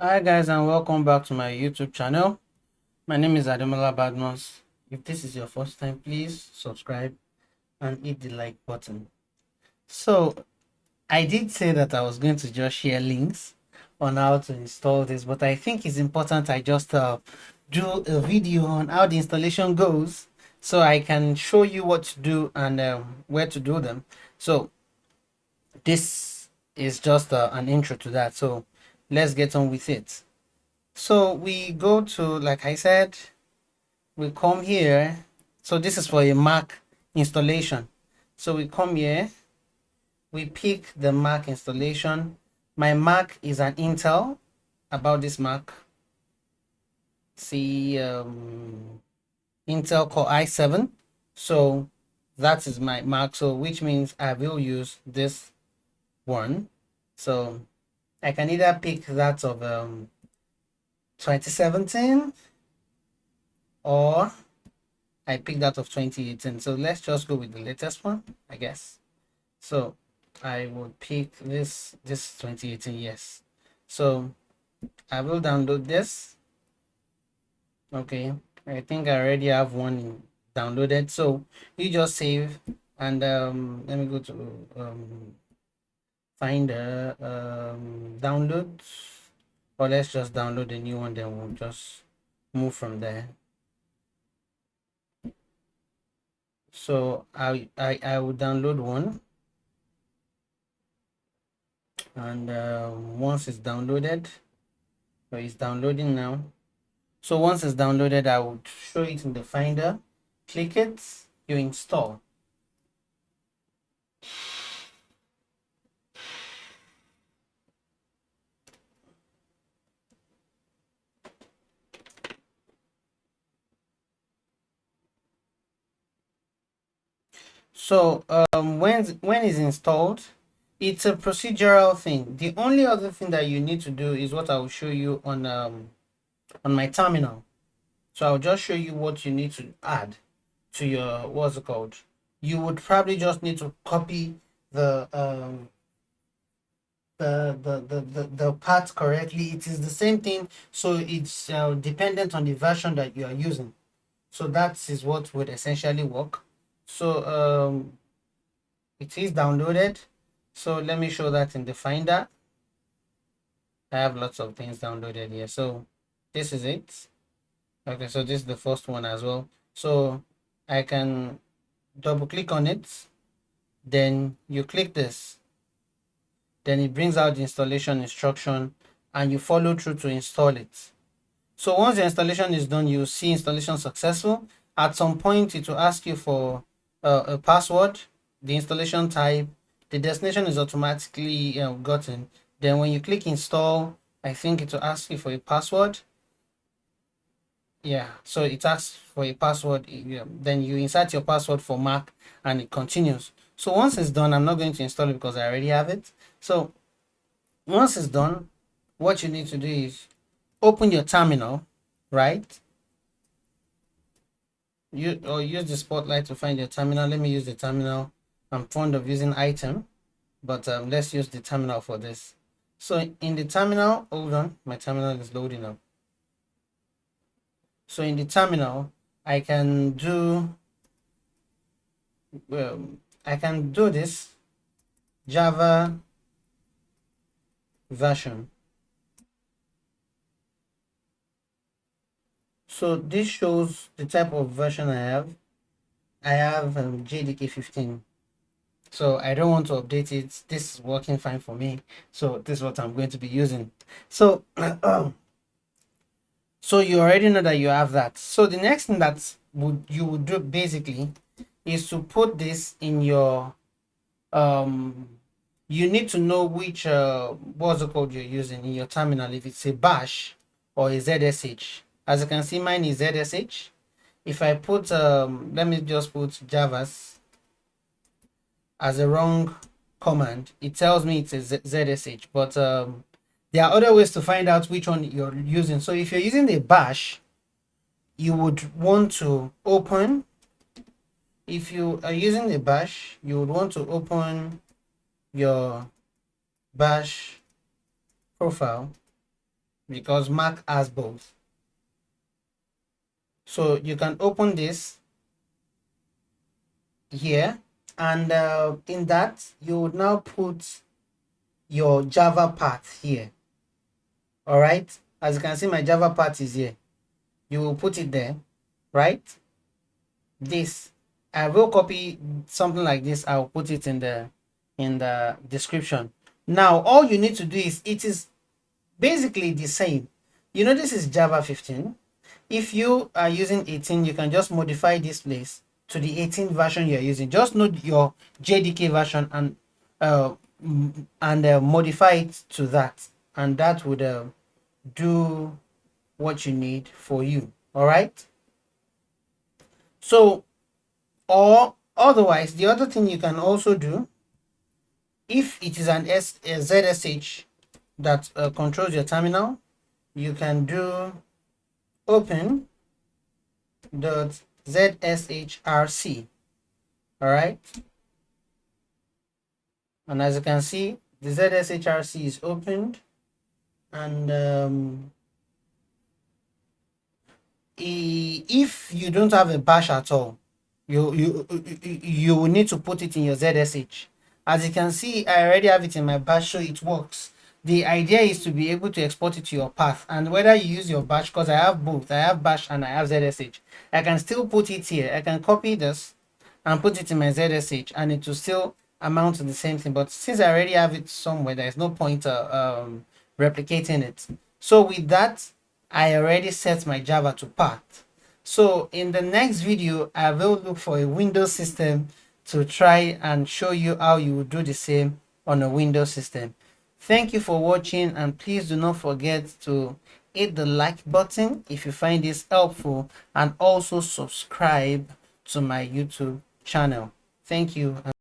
Hi guys, and welcome back to my YouTube channel. My name is Ademola Badmus. If this is your first time, please subscribe and hit the like button. So I did say that I was going to just share links on how to install this, but I think it's important I just do a video on how the installation goes so I can show you what to do and where to do them. So this is just an intro to that. So let's get on with it. So we go to, like I said, we come here. So this is for a Mac installation. So we come here, we pick the Mac installation. My Mac is an Intel. About this Mac, see, Intel Core i7. So that is my Mac. So which means I will use this one. So I can either pick that of 2017 or I picked that of 2018. So let's just go with the latest one, I guess. So I would pick this 2018, yes. So I will download this. Okay, I think I already have one downloaded. So you just save and let me go to find downloads, or let's just download a new one, then we'll just move from there. So I will download one, and once it's downloaded, so it's downloading now. So once it's downloaded, I would show it in the Finder. Click it, you install. So when it's installed, it's a procedural thing. The only other thing that you need to do is what I will show you on my terminal. So I'll just show you what you need to add to your, what's it called? You would probably just need to copy the the part correctly. It is the same thing, so it's dependent on the version that you are using. So that is what would essentially work. So it is downloaded. So let me show that in the Finder. I have lots of things downloaded here. So this is it. Okay, so this is the first one as well. So I can double click on it, then you click this, then it brings out the installation instruction and you follow through to install it. So once the installation is done, you see installation successful. At some point it will ask you for a password, the installation type, the destination is automatically gotten. Then when you click install, I think it will ask you for a password. Yeah, so it asks for a password. Then you insert your password for Mac and it continues. So once it's done, I'm not going to install it because I already have it. So once it's done, what you need to do is open your terminal, right? Use the spotlight to find your terminal. Let me use the terminal. I'm fond of using item, but let's use the terminal for this. So in the terminal, hold on, my terminal is loading up. So in the terminal, I can do this Java version. So this shows the type of version I have. I have JDK 15. So I don't want to update it. This is working fine for me. So this is what I'm going to be using. So so you already know that you have that. So the next thing that you would do basically is to put this in your you need to know which what's the code you're using in your terminal, if it's a bash or a ZSH. As you can see, mine is ZSH. If I put let me just put Javas as a wrong command, it tells me it's a ZSH, but there are other ways to find out which one you're using. So if you're using the bash, you would want to open, if you are using the bash, you would want to open your bash profile, because Mac has both. So you can open this here, and in that you would now put your Java path here. All right, as you can see, my Java path is here. You will put it there, right? This, I will copy something like this. I'll put it in the description. Now all you need to do is, it is basically the same. You know, this is Java 15. If you are using 18, you can just modify this place to the 18 version you're using. Just note your JDK version and modify it to that, and that would do what you need for you. All right. So, or otherwise, the other thing you can also do, if it is a ZSH that controls your terminal, you can do open dot ZSHRC. All right. And as you can see, the ZSHRC is opened, and if you don't have a bash at all, you will need to put it in your ZSH. As you can see, I already have it in my bash, so it works. The idea is to be able to export it to your path, and whether you use your bash, because I have both, I have bash and I have ZSH, I can still put it here. I can copy this and put it in my ZSH, and it will still amount to the same thing. But since I already have it somewhere, there is no point replicating it. So with that, I already set my Java to path. So in the next video, I will look for a Windows system to try and show you how you would do the same on a Windows system. Thank you for watching, and please do not forget to hit the like button if you find this helpful, and also subscribe to my YouTube channel. Thank you.